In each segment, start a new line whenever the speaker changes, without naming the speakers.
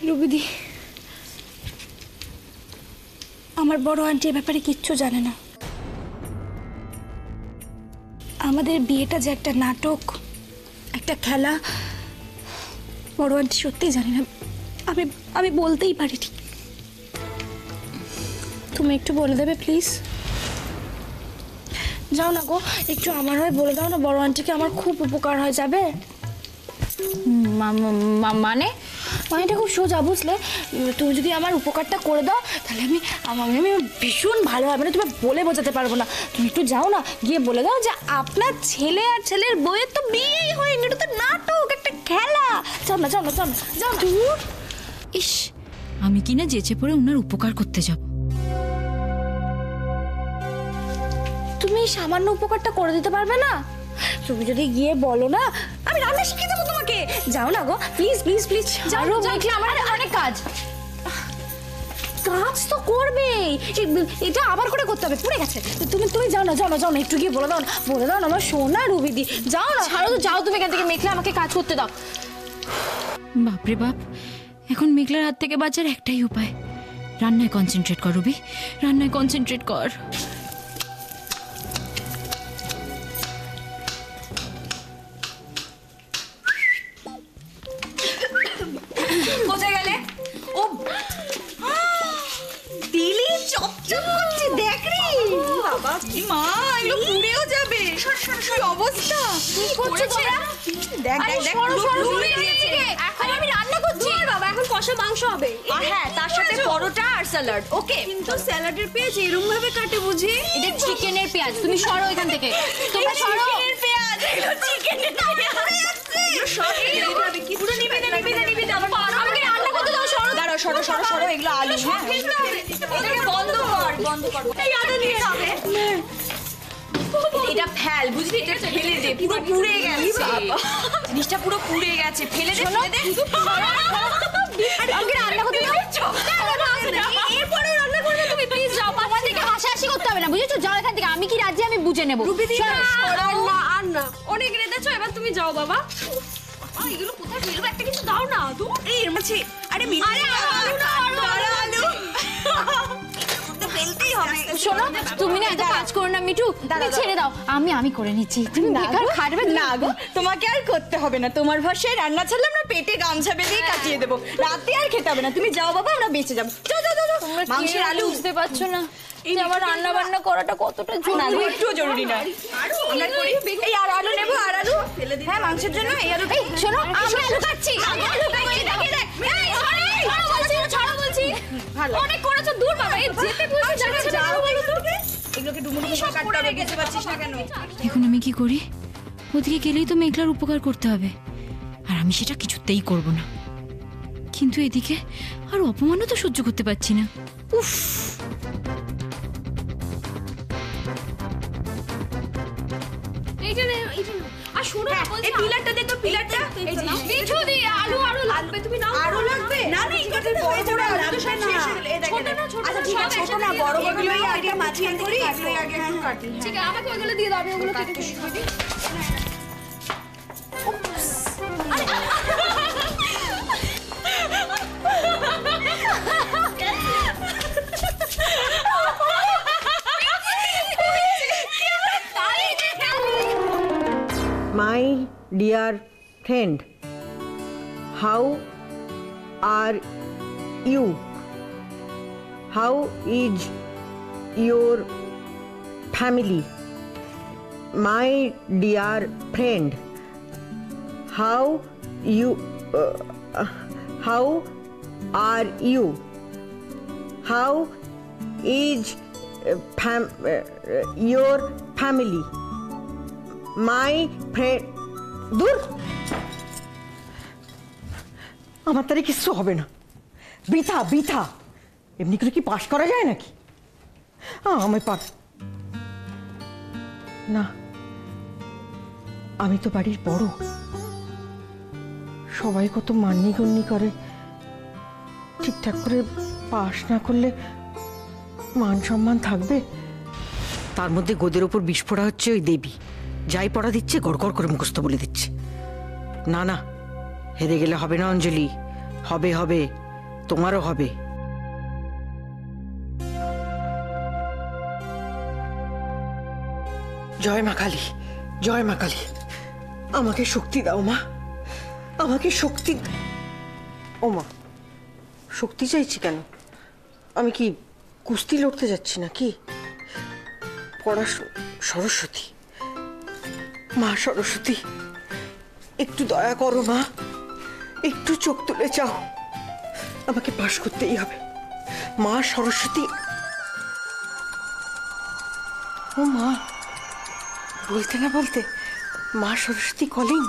রুবিদি, আমার বড় আন্টি এ ব্যাপারে কিচ্ছু জানে না। আমাদের বিয়েটা যে একটা নাটক, একটা খেলা, বড় আন্টি সত্যিই জানে না। আমি বলতেই পারিনি। তুমি একটু বলে দেবে প্লিজ? যাও না গো, একটু আমার হয়ে বলে দাও না, বড় আন্টিকে আমার খুব উপকার হয়ে যাবে।
মানে
মানেটা খুব সোজা, বুঝলে? তুমি যদি আমার উপকারটা করে দাও তাহলে আমি ভীষণ ভালো হবে। না তুমি বলে বোঝাতে পারবো না। তুমি একটু যাও না, গিয়ে বলে দাও যে আপনার ছেলে আর ছেলের বউয়ের তো বিয়েই হয়নি, এটা তো নাটক, একটা খেলা। যাও না, যাও না, যাও না, যাও না।
ইস, আমি কিনা যেচে পড়ে ওনার উপকার করতে যাব।
তুমি সামান্য উপকারটা করে দিতে পারবে না? তুমি যদি গিয়ে বলো না, আমি রান্না শিখিয়ে দেবো তোমাকে। যাও না গো, প্লিজ প্লিজ প্লিজ যাও।
আমার অনেক কাজ
কাজ তো করবেই, এটা আবার করে করতে হবে, পড়ে গেছে। তুমি যাও না, যাও না, যাও না, একটু গিয়ে বলে দাও না, বলে দাও না আমার সোনা রুবিদি। যাও না।
ছাড়ো তো, যাও তুমি এখান থেকে। মেঘলা আমাকে কাজ করতে দাও। বাপরে বাপ, এখন মেঘলার হাত থেকে বাঁচার একটাই উপায়, রান্নায় কনসেন্ট্রেট কর রুবি, রান্নায় কনসেন্ট্রেট কর।
কোথায় গেলে? ও দিলি চপচপ করছে, দেখ রে বাবা। কি মা, এগুলো পুড়েও যাবে। কি অবস্থা, কি করছো তোমরা? দেখ দেখ দেখ,
এখন আমি রান্না করছি
বাবা। এখন কষা মাংস হবে।
হ্যাঁ, তার সাথে পরোটা আর স্যালাড। ওকে,
কিন্তু স্যালাডের পেঁয়াজ এরকম ভাবে কাটে বুঝি?
এটা চিকেনের পেঁয়াজ। তুমি সরো এখান থেকে, তোমরা সরো।
চিকেনের পেঁয়াজ, এগুলো চিকেনের পেঁয়াজ। এগুলো সব হবে কি? পুরো নিবি না, নিবি না, নিবি না।
আমাকে রান্না করতে দাও। সরো,
দাঁড়াও, সরো সরো সরো, এগুলো আলু। হ্যাঁ, এটাকে বন্ধ কর, বন্ধ কর। এই আলু নিয়ে যাবে। এটা ফেল, বুঝলি? এটা ফেলে দে, পুরো পুড়ে গেছে। জিনিসটা পুরো পুড়ে গেছে, ফেলে দে, ফেলে দে।
আমাকে রান্না করতে দাও।
এরপরে রান্না করবে তুমি, প্লিজ যাও।
তোমাদেরকে হাসাহাসি করতে হবে না, বুঝেছো? যাও এখান থেকে। আমি কি রাজি, আমি বুঝে নেবো।
আর না, অনেক রেঁধেছো, এবার তুমি যাও বাবা। এগুলো কোথায় ফেলবো? একটা কিছু দাও না। এই এর মাঝে, আরে মিঠু, আরে আলু ফেলতেই হবে।
শোনো, তুমি না এত কাজ করো না মিঠু, তুমি ছেড়ে দাও। আমি করে নিচ্ছি, তুমি বেকার খাটবে
না গো, তোমাকে আর করতে হবে না। তোমার ভরসায় রান্না ছাড়লে আমরা পেটে গামছা বেঁধেই কাটিয়ে দেবো। রাতে আর খেতে হবে না। তুমি যাও বাবা, আমরা বেঁচে যাবো। যাও যাও যাও।
মাংসের আলু বুঝতে পারছো না যে আমার রান্না বান্না করাটা কতটা জরুরি।
একটু জরুরি না। আমরা করি। এই আর আলু নেবো, আর আলু। হ্যাঁ, মাংসের জন্য এই আলু।
এই শোনো, আমি আলু কাটছি। আমি আলু কাটছি, দেখে দেখ। এই ছাড়ো বলছি।
ভালো।
অনেক করেছো, দূর বাবা। এই যেতে বলছি যাচ্ছে না, বলো তো।
এগুলোকে ডুমুডুমু করে কাটতে হবে, বুঝতে পারছিস না কেন?
এখন আমি কি করি? ওদিকে গেলেই তো মেঘলার উপকার করতে হবে, আর আমি সেটা কিছুতেই করব না। কিন্তু এদিকে আর অপমানও তো সহ্য করতে পারছি না। উফ,
আর শোনো, এই পিলারটা দে তো, পিলারটা। এই যে মিঠু দি, আলু লাগবে, তুমি নাও। আলু লাগবে? না না, এই কথাটা হয়ে যাবে। আলু তো সব শেষ হয়ে গেল। এই দেখো, আচ্ছা ঠিক আছে, ছোট না, বড় বড়গুলোই আগে মাঝখান করি, এগুলোই আগে একটু কাটি। ঠিক আছে, আমাকে ওইগুলো দিয়ে দাও, আমি ওগুলো কেটে খুশি করি।
My dear friend, how are you? How is your family? My dear friend, how are you? How is your family? My friend. দূর, আমার তারে কিচ্ছু হবে না। বৃথা বৃথা, এমনি করে কি পাশ করা যায় নাকি? আমি পার না, আমি তো বাড়ির বড়, সবাই কত মান্যি গণ্যি করে। ঠিকঠাক করে পাশ না করলে মান সম্মান থাকবে? তার মধ্যে গোদের ওপর বিস্ফোরা হচ্ছে ওই দেবী, যাই পড়া দিচ্ছে গড়গড় করে মুখস্থ বলে দিচ্ছে। না না, হেরে গেলে হবে না অঞ্জলি, হবে হবে, তোমারও হবে। জয় মা কালী, জয় মা কালী, আমাকে শক্তি দাও মা, আমাকে শক্তি। ও মা, শক্তি চাইছি কেন? আমি কি কুস্তি লড়তে যাচ্ছি নাকি? পড়া সরস্বতী, মা সরস্বতী, একটু দয়া করো মা, একটু চোখ তুলে চাও, আমাকে পাশ করতেই হবে। মা সরস্বতী। ও মা, বলতে না বলতে মা সরস্বতী কলিং।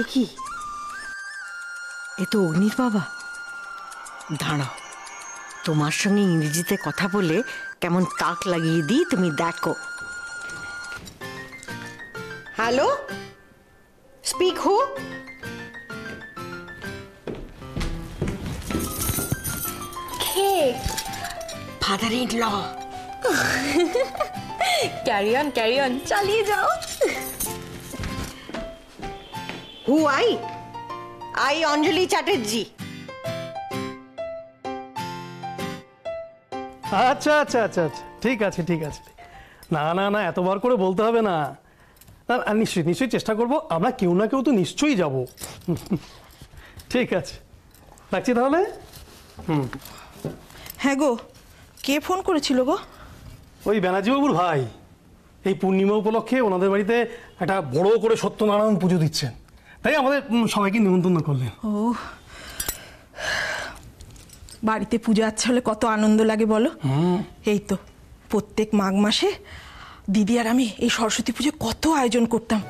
এ কি? এ তো অগ্নির বাবা। দাঁড়াও, তোমার সঙ্গে ইংরেজিতে কথা বলে কেমন তাক লাগিয়ে দিই তুমি দেখো। Hello, speak who? Father in law.
Carry on, চালিয়ে যাও।
Who I Anjali Chatterjee.
আচ্ছা আচ্ছা আচ্ছা আচ্ছা, ঠিক আছে ঠিক আছে। না না না, এতবার করে বলতে হবে না। না নিশ্চয়ই নিশ্চয়ই চেষ্টা করব, আমরা কেউ না কেউ তো নিশ্চয়ই যাব। ঠিক আছে, রাখছি তাহলে।
হ্যাঁ গো, কে ফোন করেছিল গো?
ওই ব্যানার্জিবাবুর ভাই এই পূর্ণিমা উপলক্ষে ওনাদের বাড়িতে একটা বড় করে সত্যনারায়ণ পুজো দিচ্ছেন, তাই আমাদের সবাইকে নিমন্ত্রণ করলেন।
ও, বাড়িতে পুজো আচ্ছা হলে কত আনন্দ লাগে বলো। এই তো প্রত্যেক মাঘ মাসে দিদি আর আমি এই সরস্বতী পুজো কত আয়োজন করতাম।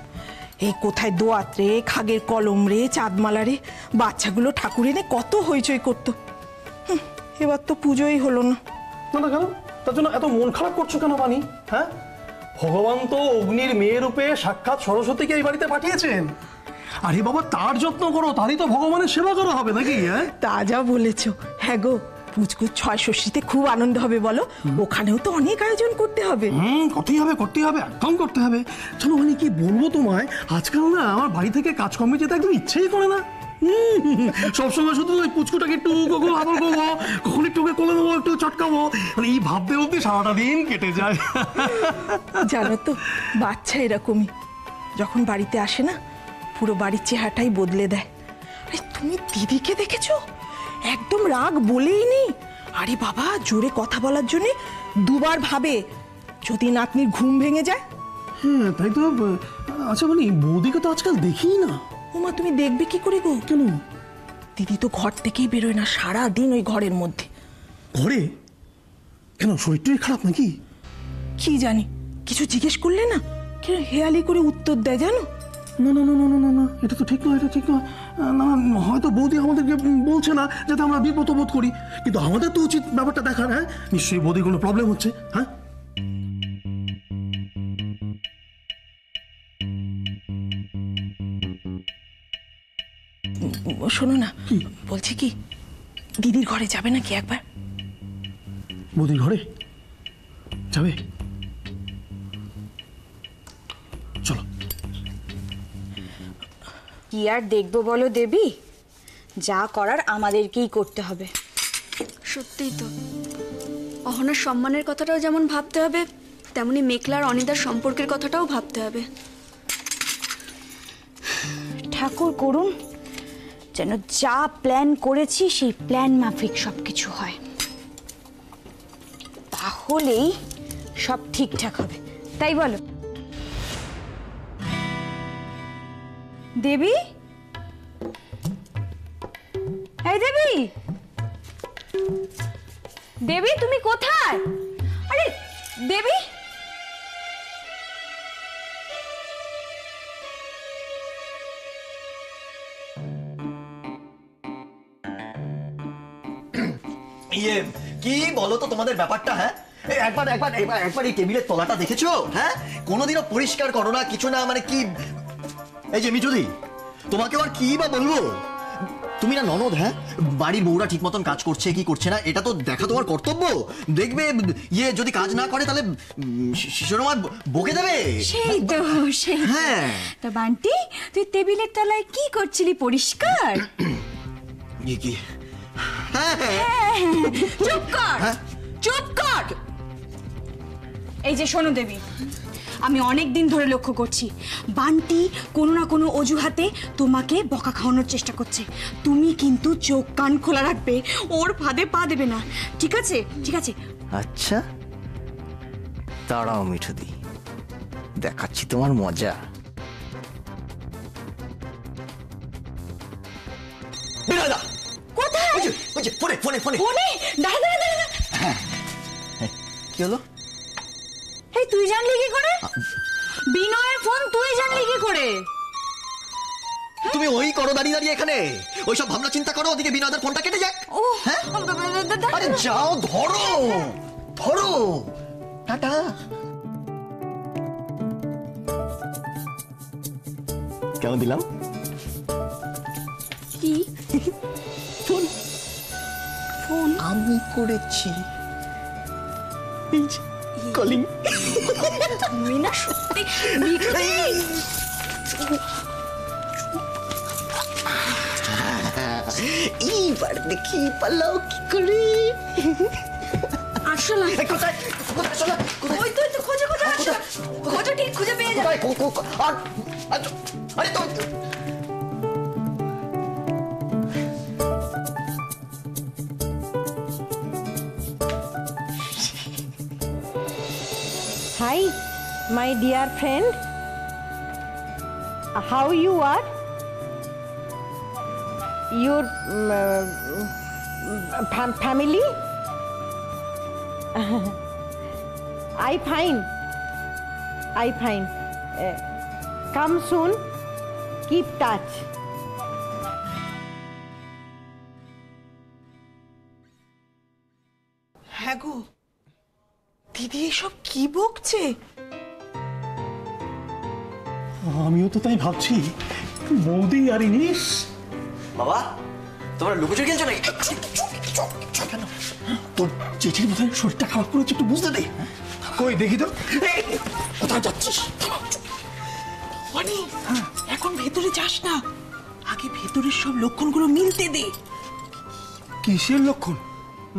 এই কোথায় দোয়াত রে, খাগের কলম রে, চাঁদমালা রে, বাচ্চাগুলো ঠাকুর এনে কত হইচই করতো। এবার তো পুজোই হলো না।
না না, কেন? তার জন্য এত মন খারাপ করছো কেন বানি? হ্যাঁ, ভগবান তো অগ্নির মেয়ে রূপে সাক্ষাৎ সরস্বতীকে এই বাড়িতে পাঠিয়েছেন। আরে বাবা, তার যত্ন করো, তারই তো ভগবানের সেবা করা হবে নাকি? হ্যাঁ,
তা যা বলেছ। হ্যাঁ গো, পুচকুর ৬ ষষ্ঠীতে খুব আনন্দ হবে বলো, ওখানেও তো অনেক আয়োজন করতে হবে।
করতেই হবে করতেই হবে, একদম করতে হবে। চলো মানে কি বলবো তোমায়, আজকাল না আমার বাড়ি থেকে কাজকর্মে যেতে একদম ইচ্ছেই করে না। সবসময় শুধু ওই পুচকুটাকে একটু কখন আদর করবো, কখন একটু ওকে কোলে নেবো, একটু চটকাবো, মানে এই ভাবতে ভাবতে সারাটা দিন কেটে যায়।
জানো তো, বাচ্চা এরকমই, যখন বাড়িতে আসে না পুরো বাড়ির চেহারাটাই বদলে দেয়। আরে তুমি দিদিকে দেখেছো? একদম রাগ বলেই নেই। আরে বাবা, জোরে কথা বলার জন্য দুবার ভাবে, যদি নাতনির ঘুম ভেঙে যায়।
হ্যাঁ তাই তো। আচ্ছা মানে বৌদিকে তো আজকাল দেখি না।
ওমা, তুমি দেখবে কি করে গো?
কেন?
দিদি তো ঘর থেকেই বেরোয় না, সারা দিন ওই ঘরের মধ্যে।
ঘরে? কেন, শরীর টরীর খারাপ নাকি?
কি জানি, কিছু জিজ্ঞেস করলে না কেন হেয়ালি করে উত্তর দেয় জানো।
না না না না না না না, এটা তো ঠিক নয়, এটা ঠিক নয়। না, হয়তো বৌদি আমাদেরকে বলছে না যাতে আমরা বিব্রত বোধ করি, কিন্তু আমাদের তো উচিত ব্যাপারটা দেখার। হ্যাঁ, নিশ্চয়ই বৌদির কোনো প্রবলেম হচ্ছে। হ্যাঁ,
শোনো না, বলছি কি, দিদির ঘরে যাবে নাকি একবার?
বৌদির ঘরে যাবে? চলো।
কি আর দেখবো বলো দেবী, যা করার আমাদেরকেই করতে হবে।
সত্যিই তো, অহনার সম্মানের কথাটাও যেমন ভাবতে হবে, তেমনি মেঘলার অনিদার সম্পর্কের কথাটাও ভাবতে হবে।
ঠাকুর করুন যেন যা প্ল্যান করেছি সেই প্ল্যান মাফিক সব কিছু হয়, তাহলেই সব ঠিকঠাক হবে, তাই বলো দেবী? এই দেবী, দেবী তুমি কোথায়? আরে দেবী,
ইয়ে কি বলো তো তোমাদের ব্যাপারটা? হ্যাঁ, একবার একবার একবার একবার এই টেবিলের তলাটা দেখেছো? হ্যাঁ, কোনোদিনও পরিষ্কার করো না, কিছু না, মানে কি? এই যে মিঠুদি, তোমাকে আর কি বা বলবো, তুমি না ননদ, হ্যাঁ? বাড়ির বউরা ঠিক মতন কাজ করছে কি করছে না এটা তো দেখা তোমার কর্তব্য। দেখবে ইয়ে যদি কাজ না করে তাহলে শিশুরমা বকে দেবে।
সেই তো সেই।
হ্যাঁ।
তা বান্টি, তুই টেবিলের তলায় কি করছিলি পরিষ্কার?
কি? হ্যাঁ,
চুপ কর, চুপ কর। এই যে শোনো দেবী, আমি অনেক দিন ধরে লক্ষ্য করছি বান্টি কোনো না কোনো অজুহাতে তোমাকে বকা খাওয়ানোর চেষ্টা করছে। তুমি কিন্তু চোখ কান খোলা রাখবে, ওর ফাঁদে পা দেবে না, ঠিক আছে? ঠিক আছে।
আচ্ছা দাঁড়াও মিঠুদি, দেখাচ্ছি তোমার মজা।
কোথায়?
ফোনে ফোনে ফোনে
ফোনে? দাঁড়া দাঁড়া দাঁড়া।
কি হলো?
এই তুই জানলি কি করে? বিনয়ের ফোন তুই জানলি কি করে?
তুমি ওই করো দাঁড়িয়ে দাঁড়িয়ে এখানে, ওইসব ভাবনা চিন্তা করো, ওদিকে বিনোদের ফোনটা কেটে যাক।
ও
হ্যাঁ, আরে যাও ধরো ধরো। টাটা। কেমন দিলাম?
কি
ফোন ফোন আমি করেছি, কলিং।
তুমি না সত্যি
এইবার দেখি পালাও কি করে।
আসলে
কোথায় কোথায় চলো?
ওই তো খোঁজে খোঁজে আসো, খোঁজো ঠিক খুঁজে পেয়ে যাবে।
আরে তো
Hi, my dear friend. How you are? Your family? I fine. Come soon. Keep touch.
হ্যাঁ গো, দিদি এসব কি বকছে?
আমিও তো তাই ভাবছি, বৌদি আর ইনিস।
বাবা, তোমরা লুকোচুরি খেলছো নাকি?
কেন তোর চেচির বোধহয় শরীরটা খারাপ করেছে, একটু বুঝতে দে। কই দেখি তো, কোথায় যাচ্ছিস?
অনি, এখন ভেতরে যাস না, আগে ভেতরের সব লক্ষণগুলো মিলতে দে।
কিসের লক্ষণ?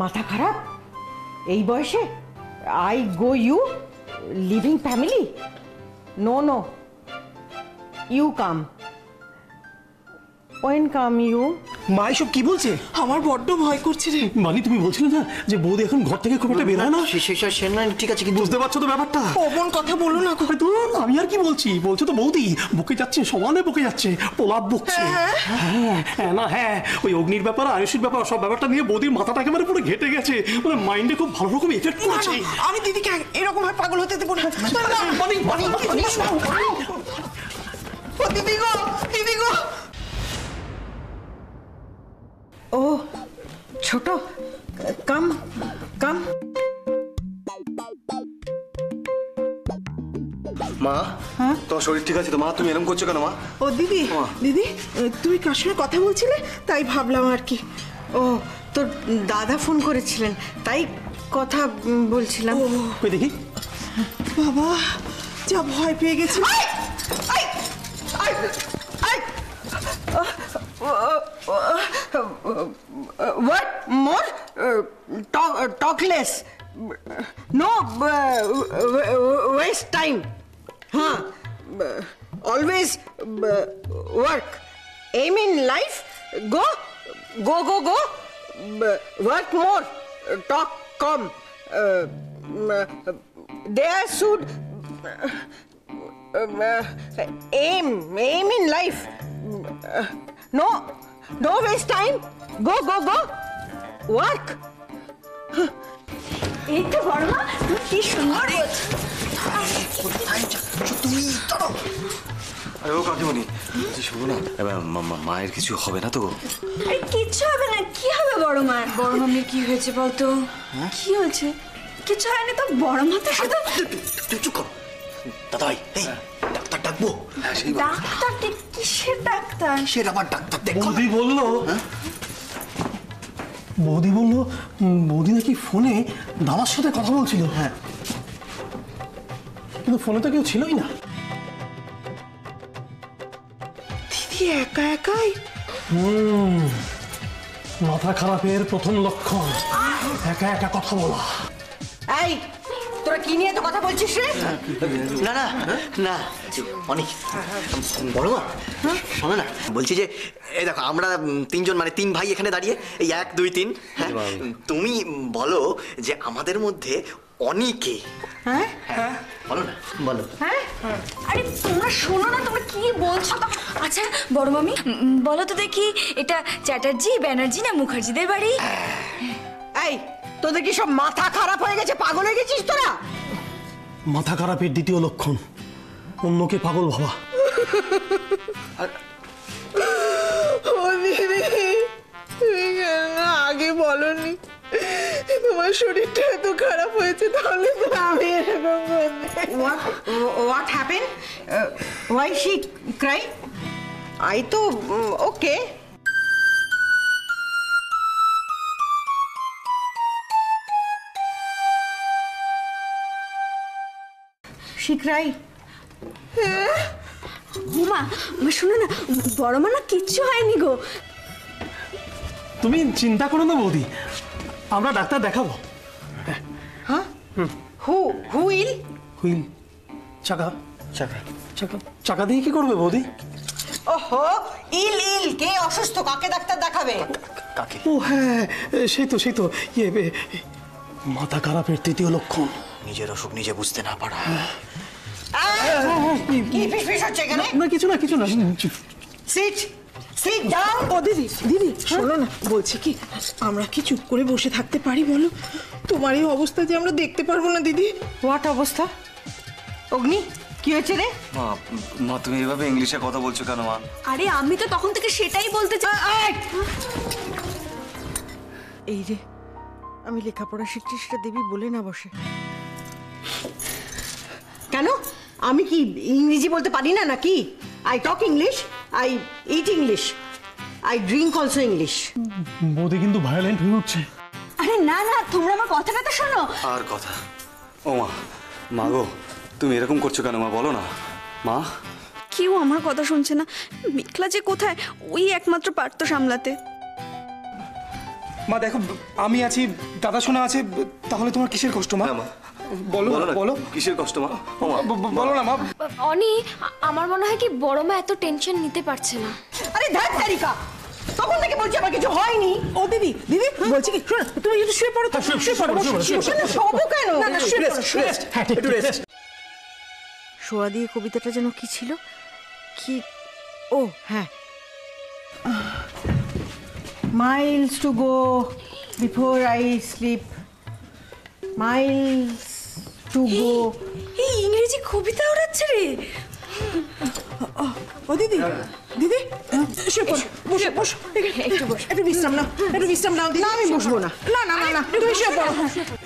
মাথা খারাপ এই বয়সে? I go you living family? No no, you come. When come you?
মা এসব কি বলছে?
আমার বড্ড ভয় করছে রে।
মানে তুমি বলছিলে না যে বৌদি এখন ঘর থেকে খুব একটা বেরোয় না?
ঠিক আছে, কিন্তু
বুঝতে পারছো তো ব্যাপারটা?
অমন কথা বলো না গো।
আরে ধুর, আমি আর কি বলছি, বলছে তো বৌদি বকে যাচ্ছে, সমানে বকে যাচ্ছে, পোলাপ বকছে। হ্যাঁ না, হ্যাঁ ওই অগ্নির ব্যাপার, আয়ুষের ব্যাপার, সব ব্যাপারটা নিয়ে বৌদির মাথাটা একেবারে পুরো ঘেটে গেছে, মানে মাইন্ডে খুব ভালো রকম এফেক্ট
না,
করেছে।
না, আমি দিদিকে এরকম ভাবে পাগল হতে দেবো না।
দিদি গো, দিদি গো। ও ছোট, কাম কাম।
মা, তোমার শরীর ঠিক আছে তো মা? তুমি এরকম করছো কেন মা?
ও দিদি, দিদি তুমি কার সঙ্গে কথা বলছিলে তাই ভাবলাম আর কি।
ও তোর দাদা ফোন করেছিলেন তাই কথা বলছিলাম।
ওই দেখি।
বাবা, যা ভয় পেয়ে গেছি।
What more? Talk less. No waste time. Huh? Always work. Aim in life. Go. Work more. Talk come. There should aim in life. No waste time. Go. Work.
এই তো বড় মা, তুমি কি সুন্দর
আরে ও কাকিমণি, শোনো না, এবার মায়ের কিছু হবে না তো?
আরে কিচ্ছু হবে না। কি হবে বড় মা? বড় মামির কি হয়েছে বলতো? কি হয়েছে? কিছু হয়নি তো, বড় মা তো শুধু।
তুই চুপ কর দাদাই, এই ডাক্তার ডাকবো?
ডাক্তার কিসের ডাক্তার?
কিসের আবার ডাক্তার? দেখো
বৌদি বললো, বৌদি বললো বৌদি নাকি ফোনে দাদার সাথে কথা বলছিল। হ্যাঁ, কিন্তু ফোনে তো কেউ ছিলই না।
দিদি একা একাই?
মাথা খারাপের প্রথম লক্ষণ একা একা কথা বলা।
এই তোরা কি নিয়ে তো কথা বলছিস রে?
না না না অনেক বড় মা, শোনো না, বলছি যে এই দেখো আমরা তিনজন মানে তিন ভাই এখানে দাঁড়িয়ে, এই 1 2 3। হ্যাঁ, তুমি বলো যে আমাদের মধ্যে অনিকে।
হ্যাঁ
বলো না, বলো।
হ্যাঁ আরে তোমরা শোনো না, তোমরা কি বলছো?
আচ্ছা বড় মামি বলো তো দেখি, এটা চ্যাটার্জি ব্যানার্জি না মুখার্জিদের বাড়ি?
এই তোদের কি সব মাথা খারাপ হয়ে গেছে? পাগল হয়ে গেছিস তোরা?
মাথা খারাপের দ্বিতীয় লক্ষণ অন্যকে পাগল ভাবা।
ও দিদি, তুমি কেন আগে বলনি? তোমার শরীরটা এত খারাপ হয়েছে, তাহলে তো আমি এরকম করতে।
What happened? Why she cry? I তো okay. She cry.
হুমা শোনো না, বড় মা না কিচ্ছু হয়নি গো।
তুমি চিন্তা করো না বৌদি, আমরা ডাক্তার দেখাবো।
হ্যাঁ? Who will?
হুইল চাকা চাকা চাকা চাকা দিয়ে কি করবে বৌদি?
ওহো, ইল কে অসুস্থ, কাকে ডাক্তার দেখাবে?
কাকে?
ও হ্যাঁ, সেই তো ইয়ে মাথা খারাপের তৃতীয় লক্ষণ
নিজের অসুখ নিজে বুঝতে না পারা।
কি ফিসফিস হচ্ছে এখানে?
না কিছু না কিছু না।
Sit down.
ও দিদি দিদি শোনো না, বলছি কি আমরা কি চুপ করে বসে থাকতে পারি বলো? তোমার এই অবস্থা যে আমরা দেখতে পারবো না দিদি।
হোয়াট অবস্থা? অগ্নি কি হয়েছে রে?
মা, মা তুমি এভাবে ইংলিশে কথা বলছো কেন মা?
আরে আমি তো তখন থেকে সেটাই বলতে চাই।
এই রে, আমি লেখাপড়া শিখছি সেটা দেবী বলে না বসে। কেন আমি কি ইংরেজি বলতে পারি না নাকি? I talk English, I eat English, I drink also English.
বৌদি কিন্তু ভায়োলেন্ট হয়ে উঠছে।
আরে না না, তোমরা আমার কথাটা তো শোনো।
আর কথা। ও মা, মা গো তুমি এরকম করছো কেন মা? বলো না মা।
কেউ আমার কথা শুনছে না। মেঘলা যে কোথায়, ওই একমাত্র পারতো সামলাতে।
মা দেখো, আমি আছি, দাদা শোনা আছে, তাহলে তোমার কিসের কষ্ট মা?
হ্যাঁ মা,
বলো
না,
বলো
কিসের কষ্ট মা? ও মা,
বলো না মা।
অনি, আমার মনে হয় কি বড় মা এত টেনশন নিতে পারছে না।
আরে ধ্যাত তারিকা, তখন থেকে বলছি আমার কিছু হয়নি।
ও দিদি দিদি বলছি কি, শোনো তুমি একটু শুয়ে পড়ো তো, শুয়ে পড়ো,
শোবো কেন?
না না শুয়ে পড়ো,
একটু রেস্ট।
শোয়া দিয়ে কবিতাটা যেন কি ছিল? কি, ও হ্যাঁ, Miles to go before I sleep, Miles to go.
এই ইংরেজি কবিতা ওড়াচ্ছে রে।
ও দিদি দিদি শুয়ে পড়ো, বসে বসো, একটু বসো, একটু বিশ্রাম নাও, একটু বিশ্রাম নাও দিদি।
না আমি বসবো না।
না না না না, তুমি শুয়ে পড়ো।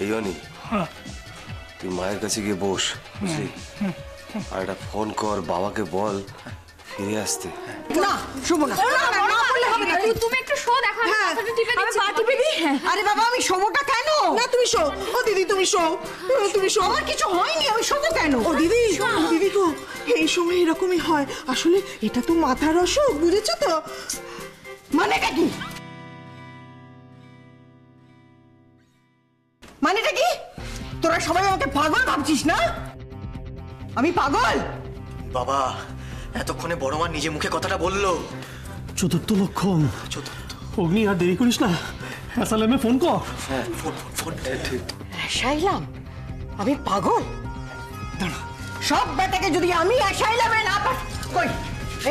এই অনি, তুই মায়ের কাছে গিয়ে বস, বুঝলি? আর একটা ফোন কর, বাবাকে বল ফিরে আসতে।
না শোবো না।
তুমি একটু শো, দেখো আমি মাথাটা টিপে দিচ্ছি।
পা টিপে দিই।
আরে বাবা আমি শোবোটা কেন?
না তুমি শো, ও দিদি তুমি শো, তুমি শো।
আমার কিছু হয়নি, আমি শোবো কেন?
ও দিদি দিদি গো, এই সময় এরকমই হয় আসলে, এটা তো মাথার অসুখ, বুঝেছো তো?
মানেটা কি? মানেটা কি? তোরা সবাই আমাকে পাগল ভাবছিস না? আমি পাগল?
বাবা এতক্ষণে বড় মা নিজে মুখে কথাটা বললো।
চতুর্থ লক্ষণ।
চতুর্থ।
অগ্নি আর দেরি করিস না, অ্যাসালামে ফোন কর।
হ্যাঁ ফোন ফোন ঠিক।
শাইলাম আমি পাগল? দাঁড়া, সব বেটাকে যদি আমি শাইলামে না পাই, কই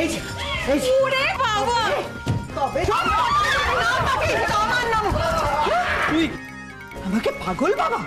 এই যে এই যে, ওরে বাবা, তবে সব বেটাকে যদি না পাই, তো আমার নাম।
তুই
আমাকে পাগল বাবা?